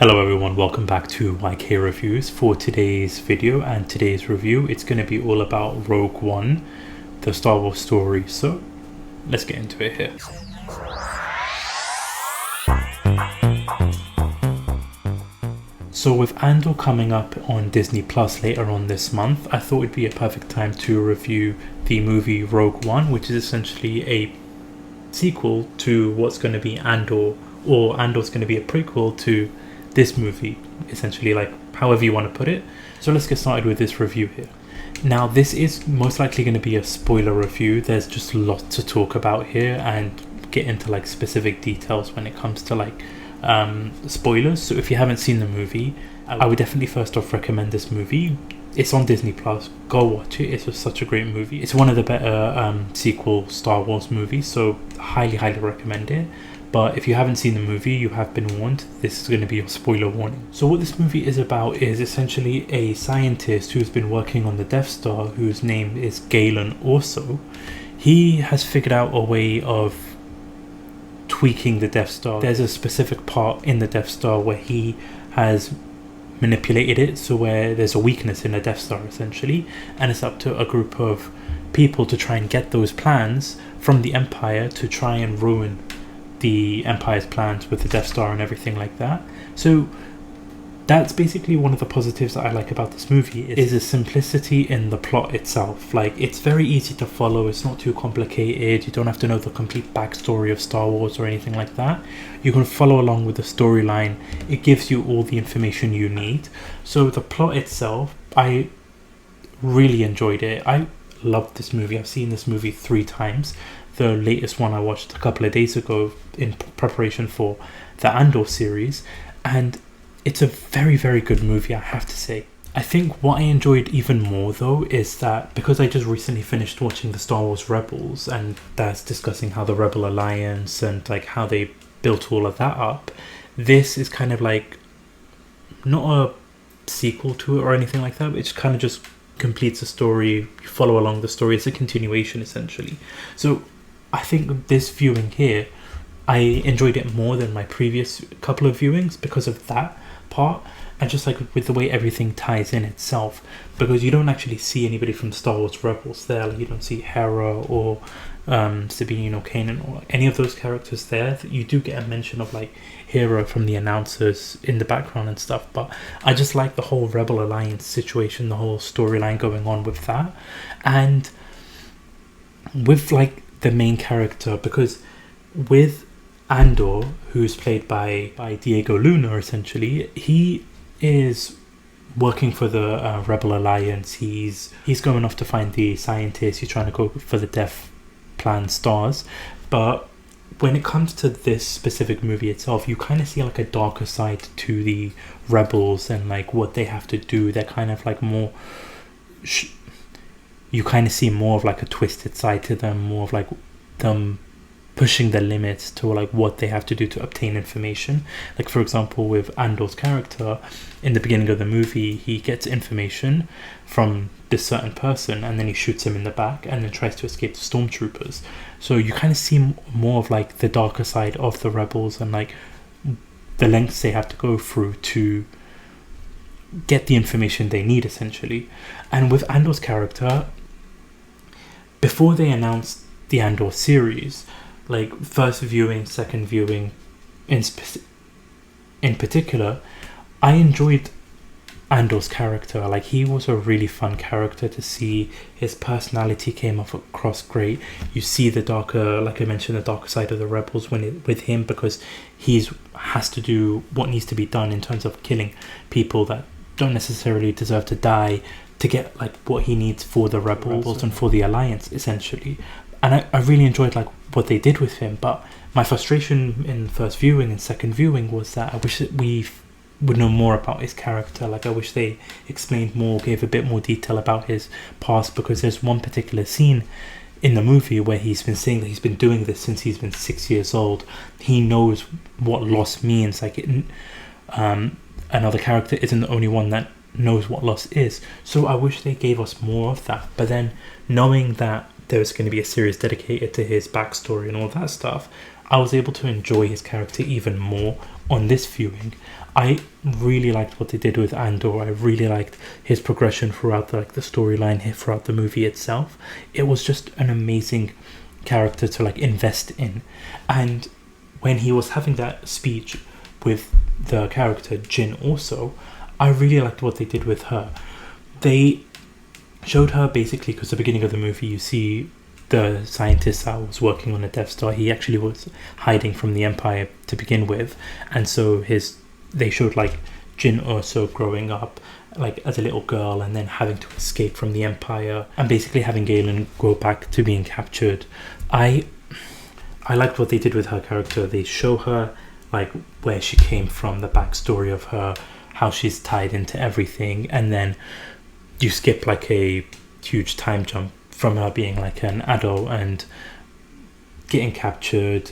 Hello everyone, welcome back to YK Reviews. For today's video and today's review, it's going to be all about Rogue One, the Star Wars story. So let's get into it here. So with Andor coming up on Disney Plus later on this month, I thought it'd be a perfect time to review the movie Rogue One, which is essentially a sequel to what's going to be Andor, or Andor's going to be a prequel to this movie, essentially, like however you want to put it. So let's get started with this review here. Now this is most likely going to be a spoiler review. There's just a lot to talk about here and get into like specific details when it comes to like spoilers. So if you haven't seen the movie, I would definitely first off recommend this movie. It's on Disney Plus. Go watch it. It's just such a great movie. It's one of the better sequel Star Wars movies, so highly recommend it. But if you haven't seen the movie, you have been warned. This is going to be a spoiler warning. So what this movie is about is essentially a scientist who's been working on the Death Star, whose name is Galen Orso. He has figured out a way of tweaking the Death Star. There's a specific part in the Death Star where he has manipulated it, so where there's a weakness in the Death Star essentially, and it's up to a group of people to try and get those plans from the Empire to try and ruin the Empire's plans with the Death Star and everything like that. So that's basically one of the positives that I like about this movie, is the simplicity in the plot itself. Like, it's very easy to follow, it's not too complicated, you don't have to know the complete backstory of Star Wars or anything like that. You can follow along with the storyline. It gives you all the information you need. So the plot itself, I really enjoyed it. I loved this movie. I've seen this movie 3 times. The latest one I watched a couple of days ago in preparation for the Andor series, and it's a very good movie, I have to say. I think what I enjoyed even more though is that because I just recently finished watching the Star Wars Rebels, and that's discussing how the Rebel Alliance and like how they built all of that up, this is kind of like not a sequel to it or anything like that, but it kind of just completes the story. You follow along the story. It's a continuation essentially. So I think this viewing here, I enjoyed it more than my previous couple of viewings because of that part, and just like with the way everything ties in itself, because you don't actually see anybody from Star Wars Rebels there. Like, you don't see Hera or Sabine or Kanan or any of those characters there. You do get a mention of like Hera from the announcers in the background and stuff, but I just like the whole Rebel Alliance situation, the whole storyline going on with that, and with like the main character, because with Andor, who's played by Diego Luna, essentially, he is working for the Rebel Alliance. He's going off to find the scientists. He's trying to go for the Death Plan stars. But when it comes to this specific movie itself, you kind of see like a darker side to the rebels and like what they have to do. They're kind of like more you kind of see more of like a twisted side to them, more of like them pushing the limits to like what they have to do to obtain information. Like, for example, with Andor's character in the beginning of the movie, he gets information from this certain person and then he shoots him in the back and then tries to escape the stormtroopers. So you kind of see more of like the darker side of the rebels and like the lengths they have to go through to get the information they need essentially. And with Andor's character, before they announced the Andor series, like first viewing, second viewing in particular, I enjoyed Andor's character. Like, he was a really fun character to see. His personality came across great. You see the darker, like I mentioned, the darker side of the rebels with him, because has to do what needs to be done in terms of killing people that don't necessarily deserve to die to get like what he needs for the rebels and for the Alliance essentially. And I really enjoyed like what they did with him. But my frustration in first viewing and second viewing was that I wish that we would know more about his character. Like, I wish they explained more, gave a bit more detail about his past, because there's one particular scene in the movie where he's been saying that he's been doing this since he's been 6 years old. He knows what loss means. Like, another character isn't the only one that knows what loss is. So I wish they gave us more of that. But then knowing that there was going to be a series dedicated to his backstory and all that stuff, I was able to enjoy his character even more on this viewing. I really liked what they did with Andor. I really liked his progression throughout the storyline, throughout the movie itself. It was just an amazing character to like invest in. And when he was having that speech with the character Jin also, I really liked what they did with her. They showed her basically, because at the beginning of the movie you see the scientist that was working on the Death Star, he actually was hiding from the Empire to begin with, and so they showed like Jin Erso growing up like as a little girl and then having to escape from the Empire and basically having Galen go back to being captured. I liked what they did with her character. They show her like where she came from, the backstory of her, how she's tied into everything, and then you skip like a huge time jump from her being like an adult and getting captured,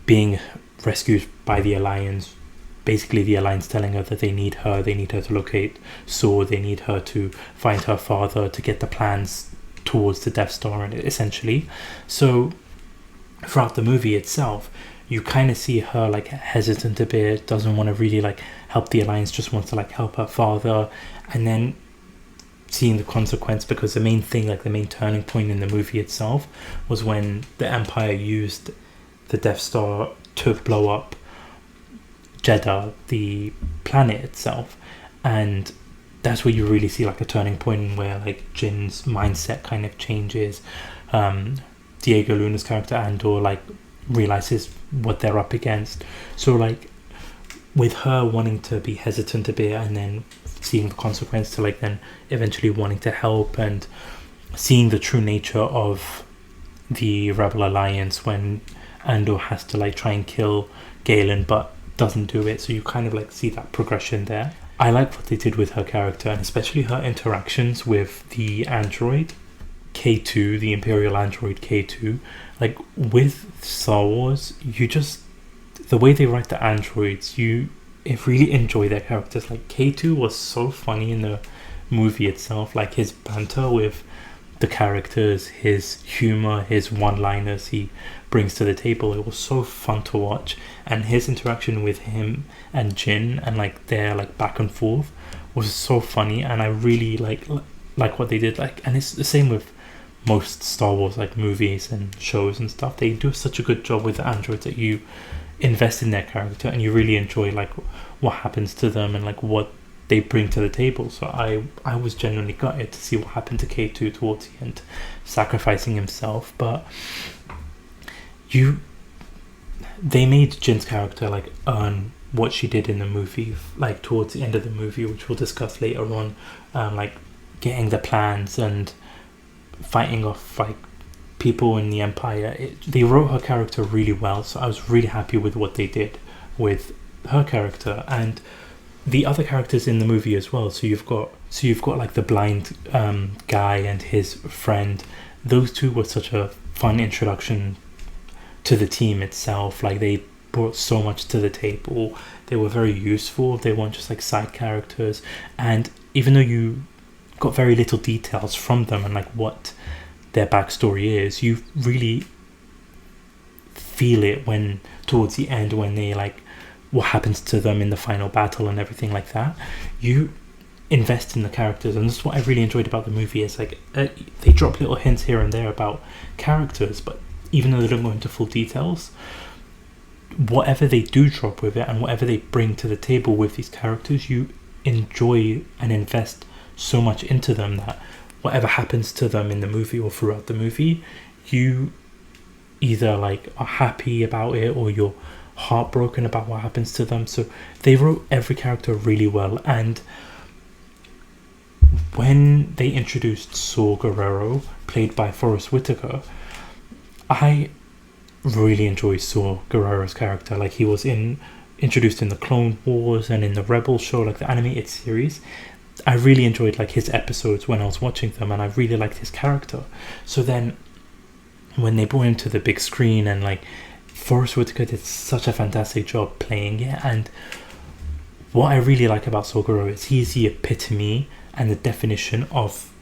being rescued by the Alliance. Basically the Alliance telling her that they need her to locate Saw, they need her to find her father to get the plans towards the Death Star, essentially. So throughout the movie itself, you kind of see her like hesitant a bit, doesn't want to really like help the Alliance, just wants to like help her father, and then seeing the consequence, because the main thing, like the main turning point in the movie itself, was when the Empire used the Death Star to blow up Jeddah, the planet itself, and that's where you really see like a turning point where like Jin's mindset kind of changes. Diego Luna's character Andor like realizes what they're up against. So like with her wanting to be hesitant a bit and then seeing the consequence to like then eventually wanting to help, and seeing the true nature of the Rebel Alliance when Andor has to like try and kill Galen but doesn't do it. So you kind of like see that progression there. I like what they did with her character, and especially her interactions with the android K2, the Imperial android K2. Like with Star Wars, the way they write the androids, you really enjoy their characters. Like K2 was so funny in the movie itself, like his banter with the characters, his humor, his one-liners he brings to the table. It was so fun to watch, and his interaction with him and Jin and like their like back and forth was so funny, and I really like what they did. Like, and it's the same with most Star Wars like movies and shows and stuff. They do such a good job with the androids that you invest in their character and you really enjoy like what happens to them and like what they bring to the table. So I was genuinely gutted to see what happened to K2 towards the end, sacrificing himself. But they made Jin's character like earn what she did in the movie, like towards the end of the movie, which we'll discuss later on, like getting the plans and fighting off like people in the Empire. They wrote her character really well, so I was really happy with what they did with her character and the other characters in the movie as well. So you've got like the blind guy and his friend. Those two were such a fun introduction to the team itself. Like they brought so much to the table. They were very useful. They weren't just like side characters, and even though you got very little details from them and like what their backstory is, you really feel it when towards the end, when they like what happens to them in the final battle and everything like that. You invest in the characters, and that's what I really enjoyed about the movie. Is like they drop little hints here and there about characters, but even though they don't go into full details, whatever they do drop with it and whatever they bring to the table with these characters, you enjoy and invest so much into them that whatever happens to them in the movie or throughout the movie, you either like are happy about it or you're heartbroken about what happens to them. So they wrote every character really well. And when they introduced Saw Gerrera, played by Forrest Whitaker, I really enjoyed Saw Gerrera's character. Like he was introduced in the Clone Wars and in the Rebel show, like the animated series. I really enjoyed like his episodes when I was watching them, and I really liked his character. So then when they brought him to the big screen, and like Forrest Whitaker did such a fantastic job playing it. And what I really like about Saw Gerrera is he's the epitome and the definition of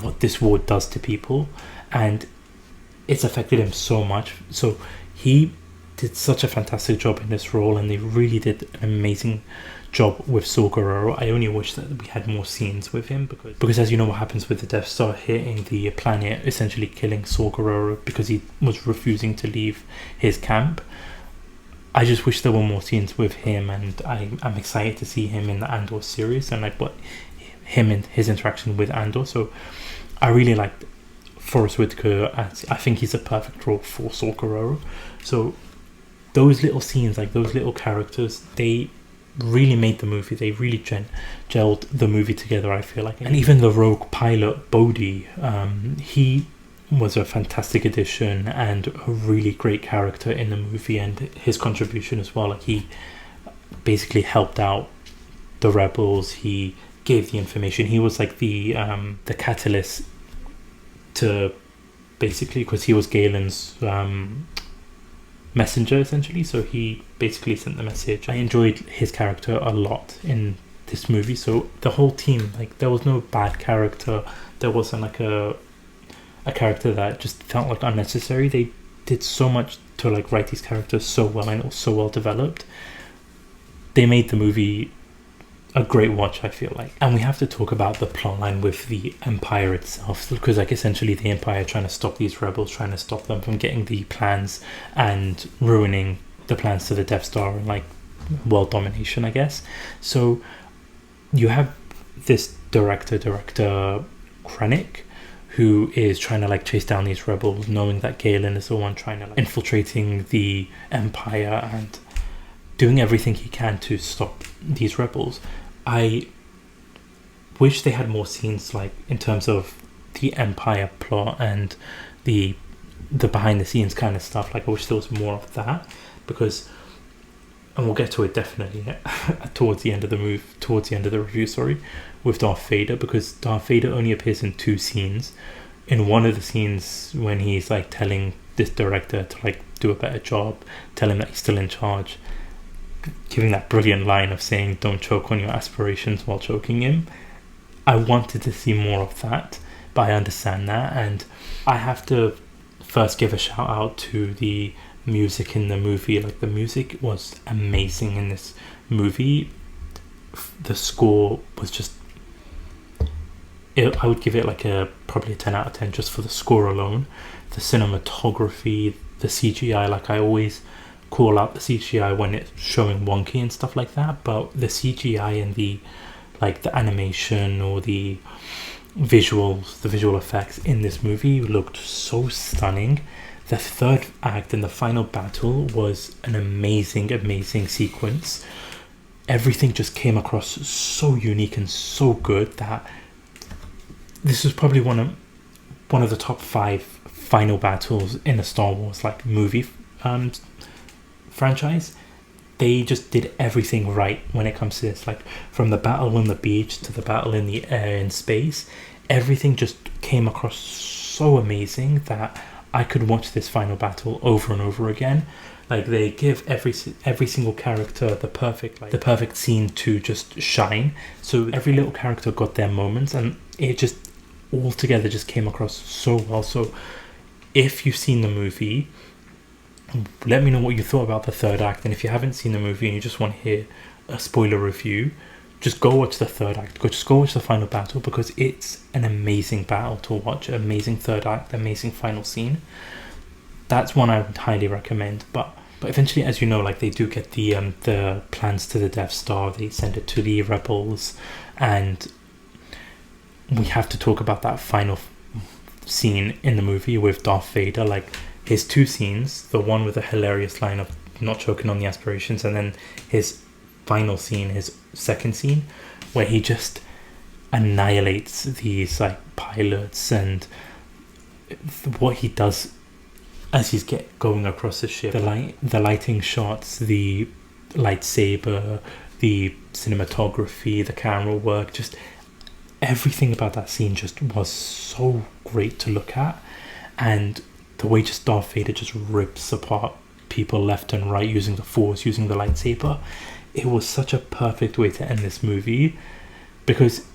what this war does to people, and it's affected him so much. So he did such a fantastic job in this role, and they really did an amazing job with Saw Gerrera. I only wish that we had more scenes with him, because as you know what happens with the Death Star hitting the planet, essentially killing Saw Gerrera because he was refusing to leave his camp. I just wish there were more scenes with him, and I'm excited to see him in the Andor series and like what him and his interaction with Andor. So I really liked Forrest Whitaker. I think he's a perfect role for Saw Gerrera. So those little scenes, like those little characters, they really made the movie. They really gelled the movie together, I feel like. And even the rogue pilot Bodhi, he was a fantastic addition and a really great character in the movie, and his contribution as well. Like, he basically helped out the rebels. He gave the information. He was like the catalyst to, basically, because he was Galen's messenger essentially, so he basically sent the message. I enjoyed his character a lot in this movie. So the whole team, like, there was no bad character. There wasn't like a character that just felt like unnecessary. They did so much to like write these characters so well, and it was so well developed. They made the movie a great watch, I feel like. And we have to talk about the plotline with the Empire itself, because like essentially the Empire trying to stop these rebels, trying to stop them from getting the plans and ruining the plans to the Death Star and like world domination, I guess. So you have this director Krennic, who is trying to like chase down these rebels, knowing that Galen is the one trying to like infiltrating the Empire and doing everything he can to stop these rebels. I wish they had more scenes like in terms of the Empire plot and the behind the scenes kind of stuff. Like, I wish there was more of that, because, and we'll get to it definitely towards the end of the review, sorry, with Darth Vader, because Darth Vader only appears in 2 scenes. In one of the scenes when he's like telling this director to like do a better job, tell him that he's still in charge, giving that brilliant line of saying don't choke on your aspirations while choking him. I wanted to see more of that, but I understand that. And I have to first give a shout out to the music in the movie. Like, the music was amazing in this movie. The score was just, I would give it like probably a 10 out of 10 just for the score alone. The cinematography, the CGI, like I always call out the CGI when it's showing wonky and stuff like that, but the CGI and the animation or the visuals, the visual effects in this movie looked so stunning. The third act and the final battle was an amazing sequence. Everything just came across so unique and so good that this was probably one of the top 5 final battles in a Star Wars like movie franchise. They just did everything right when it comes to this, like from the battle on the beach to the battle in the air and space. Everything just came across so amazing that I could watch this final battle over and over again. Like, they give every single character the perfect scene to just shine. So every little character got their moments, and it just all together just came across so well. So if you've seen the movie, let me know what you thought about the third act. And if you haven't seen the movie and you just want to hear a spoiler review, just go watch the third act. Just go watch the final battle, because it's an amazing battle to watch. Amazing third act, amazing final scene. That's one I would highly recommend. But eventually, as you know, like, they do get the plans to the Death Star. They send it to the rebels, and we have to talk about that final scene in the movie with Darth Vader. Like, his 2 scenes, the one with the hilarious line of not choking on the aspirations, and then his final scene, his second scene, where he just annihilates these like pilots, and what he does as he's going across the ship, the lighting shots, the lightsaber, the cinematography, the camera work, just everything about that scene just was so great to look at. And the way just Darth Vader just rips apart people left and right using the Force, using the lightsaber, it was such a perfect way to end this movie. Because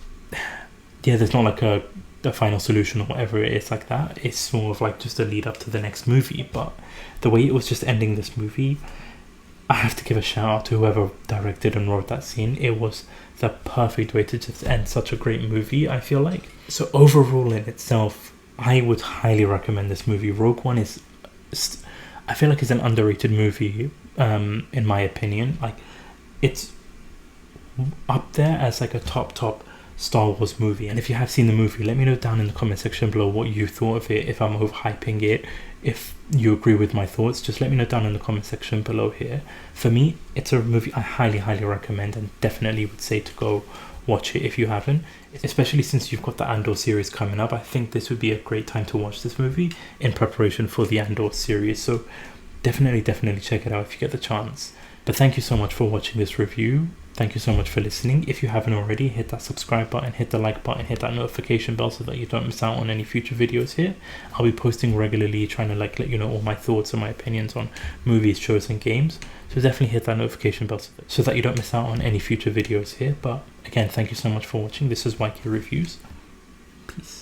there's not like a the final solution or whatever it is like that. It's more of like just a lead up to the next movie. But the way it was just ending this movie, I have to give a shout out to whoever directed and wrote that scene. It was the perfect way to just end such a great movie, I feel like. So overall in itself, I would highly recommend this movie. Rogue One is, I feel like it's an underrated movie, in my opinion. Like, it's up there as like a top Star Wars movie. And if you have seen the movie, let me know down in the comment section below what you thought of it, if I'm overhyping it, if you agree with my thoughts. Just let me know down in the comment section below here. For me, it's a movie I highly recommend, and definitely would say to go watch it if you haven't, especially since you've got the Andor series coming up. I think this would be a great time to watch this movie in preparation for the Andor series. So definitely check it out if you get the chance. But thank you so much for watching this review. Thank you so much for listening. If you haven't already, hit that subscribe button, hit the like button, hit that notification bell so that you don't miss out on any future videos here. I'll be posting regularly, trying to like let you know all my thoughts and my opinions on movies, shows and games. So definitely hit that notification bell so that you don't miss out on any future videos here. But again, thank you so much for watching. This is YK Reviews. Peace.